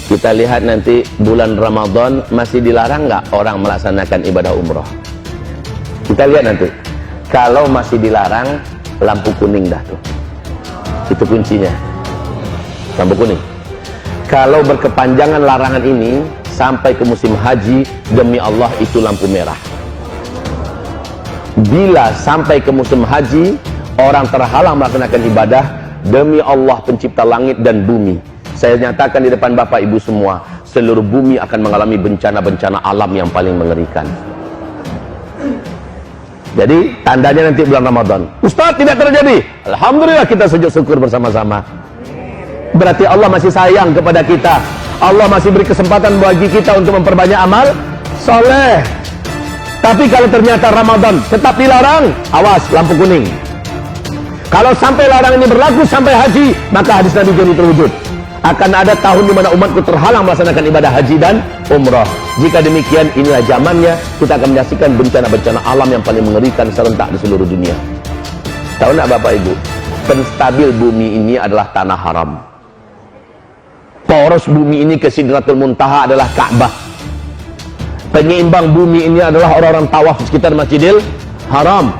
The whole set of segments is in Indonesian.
Kita lihat nanti bulan Ramadan masih dilarang nggak orang melaksanakan ibadah umroh? Kita lihat nanti. Kalau masih dilarang, lampu kuning dah tuh. Itu kuncinya. Lampu kuning. Kalau berkepanjangan larangan ini sampai ke musim haji, demi Allah itu lampu merah. Bila sampai ke musim haji, orang terhalang melaksanakan ibadah, demi Allah pencipta langit dan bumi, saya nyatakan di depan Bapak Ibu semua, seluruh bumi akan mengalami bencana-bencana alam yang paling mengerikan. Jadi tandanya nanti bulan Ramadan. Ustaz, tidak terjadi. Alhamdulillah, kita sujud syukur bersama-sama. Berarti Allah masih sayang kepada kita. Allah masih beri kesempatan bagi kita untuk memperbanyak amal soleh. Tapi kalau ternyata Ramadan tetap dilarang, awas, lampu kuning. Kalau sampai larangan ini berlaku sampai haji, maka hadis Nabi jadi terwujud. Akan ada tahun di mana umatku terhalang melaksanakan ibadah haji dan umrah. Jika demikian, inilah zamannya kita akan menyaksikan bencana-bencana alam yang paling mengerikan serentak di seluruh dunia. Tahu nak Bapak Ibu, penstabil bumi ini adalah tanah haram. Poros bumi ini ke Sidratul Muntaha adalah Ka'bah. Penyeimbang bumi ini adalah orang-orang tawaf sekitar Masjidil Haram.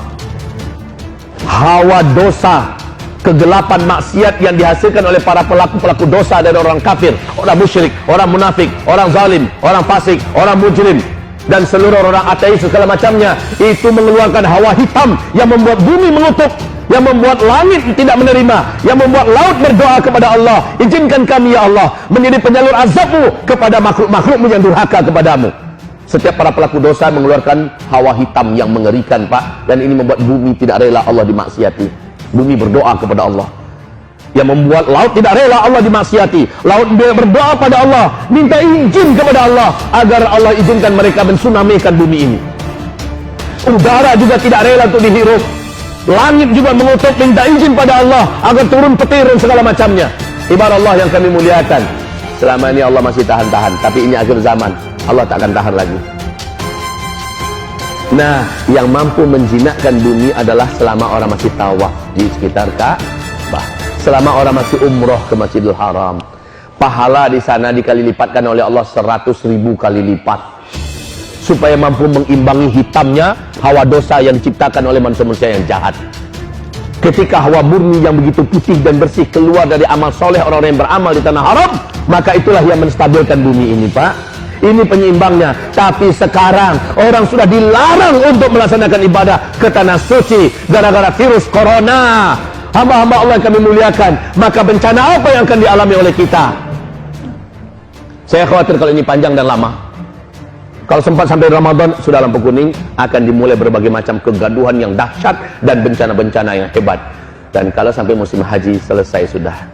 Hawa dosa, kegelapan maksiat yang dihasilkan oleh para pelaku-pelaku dosa dari orang kafir, orang musyrik, orang munafik, orang zalim, orang fasik, orang mujrim, dan seluruh orang ateis segala macamnya, itu mengeluarkan hawa hitam yang membuat bumi mengutuk, yang membuat langit tidak menerima, yang membuat laut berdoa kepada Allah, izinkan kami ya Allah menjadi penyalur azabmu kepada makhluk-makhlukmu yang durhaka kepadamu. Setiap para pelaku dosa mengeluarkan hawa hitam yang mengerikan, Pak, dan ini membuat bumi tidak rela Allah dimaksiati. Bumi berdoa kepada Allah, yang membuat laut tidak rela Allah dimaksiati. Laut berdoa pada Allah, minta izin kepada Allah agar Allah izinkan mereka mensunamikan bumi ini. Udara juga tidak rela untuk dihirup. Langit juga mengutuk, minta izin pada Allah agar turun petir dan segala macamnya. Ibarat Allah yang kami muliakan, selama ini Allah masih tahan-tahan, tapi ini akhir zaman, Allah tak akan tahan lagi. Nah, yang mampu menjinakkan bumi adalah selama orang masih tawaf di sekitar Ka'bah, selama orang masih umroh ke Masjidil Haram. Pahala di sana dikali lipatkan oleh Allah 100.000 kali lipat, supaya mampu mengimbangi hitamnya hawa dosa yang diciptakan oleh manusia-manusia yang jahat. Ketika hawa murni yang begitu putih dan bersih keluar dari amal soleh orang-orang yang beramal di tanah haram, maka itulah yang menstabilkan bumi ini, Pak. Ini penyeimbangnya. Tapi sekarang orang sudah dilarang untuk melaksanakan ibadah ke tanah suci gara-gara virus corona. Hamba-hamba Allah yang kami muliakan, maka bencana apa yang akan dialami oleh kita? Saya khawatir kalau ini panjang dan lama. Kalau sempat sampai Ramadan, sudah lampu kuning, akan dimulai berbagai macam kegaduhan yang dahsyat dan bencana-bencana yang hebat. Dan kalau sampai musim haji selesai sudah,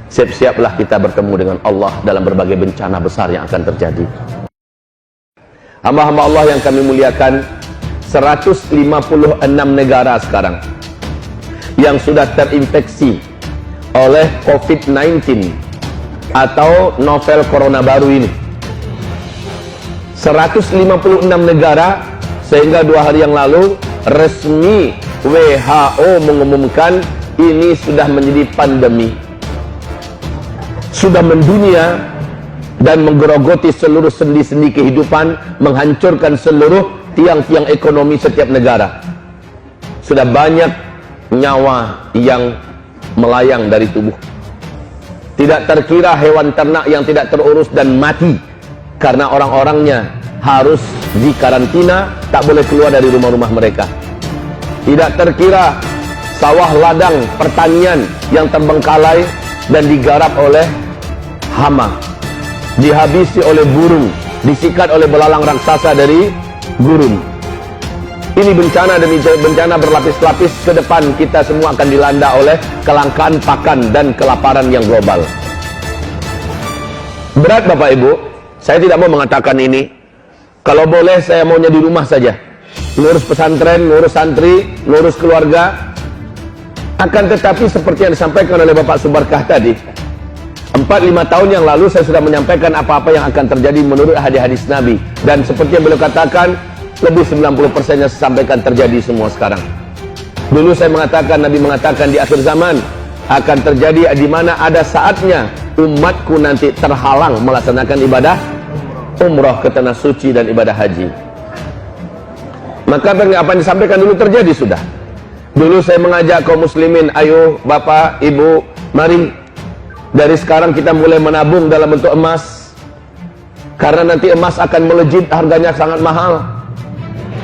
siap-siaplah kita bertemu dengan Allah dalam berbagai bencana besar yang akan terjadi. Hamba-hamba Allah yang kami muliakan, 156 negara sekarang yang sudah terinfeksi oleh COVID-19 atau novel corona baru ini. 156 negara, sehingga 2 hari yang lalu resmi WHO mengumumkan ini sudah menjadi pandemi, sudah mendunia dan menggerogoti seluruh sendi-sendi kehidupan, menghancurkan seluruh tiang-tiang ekonomi setiap negara. Sudah banyak nyawa yang melayang dari tubuh. Tidak terkira hewan ternak yang tidak terurus dan mati karena orang-orangnya harus dikarantina, tak boleh keluar dari rumah-rumah mereka. Tidak terkira sawah ladang pertanian yang terbengkalai dan digarap oleh hama, dihabisi oleh burung, disikat oleh belalang raksasa dari gurun. Ini bencana demi bencana berlapis-lapis. Ke depan kita semua akan dilanda oleh kelangkaan pakan dan kelaparan yang global. Berat Bapak Ibu, saya tidak mau mengatakan ini. Kalau boleh saya maunya di rumah saja, ngurus pesantren, ngurus santri, ngurus keluarga. Akan tetapi seperti yang disampaikan oleh Bapak Subarkah tadi, 4-5 tahun yang lalu saya sudah menyampaikan apa-apa yang akan terjadi menurut hadis-hadis Nabi. Dan seperti yang beliau katakan, lebih 90%-nya saya sampaikan terjadi semua sekarang. Dulu saya mengatakan, Nabi mengatakan di akhir zaman akan terjadi di mana ada saatnya umatku nanti terhalang melaksanakan ibadah umrah ke tanah suci dan ibadah haji. Maka apa yang disampaikan dulu terjadi sudah. Dulu saya mengajak kaum muslimin, ayo bapak, ibu, mari dari sekarang kita mulai menabung dalam bentuk emas, karena nanti emas akan melejit, harganya sangat mahal,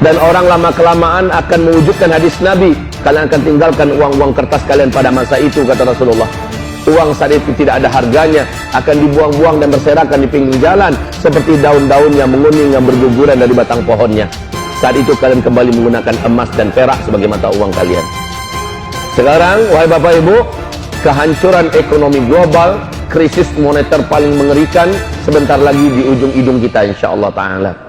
dan orang lama kelamaan akan mewujudkan hadis Nabi, kalian akan tinggalkan uang-uang kertas kalian pada masa itu, kata Rasulullah. Uang saat itu tidak ada harganya, akan dibuang-buang dan berserakan di pinggir jalan seperti daun-daun yang menguning yang berguguran dari batang pohonnya. Saat itu kalian kembali menggunakan emas dan perak sebagai mata uang kalian. Sekarang, wahai bapak ibu, kehancuran ekonomi global, krisis moneter paling mengerikan sebentar lagi di ujung hidung kita, insyaallah ta'ala.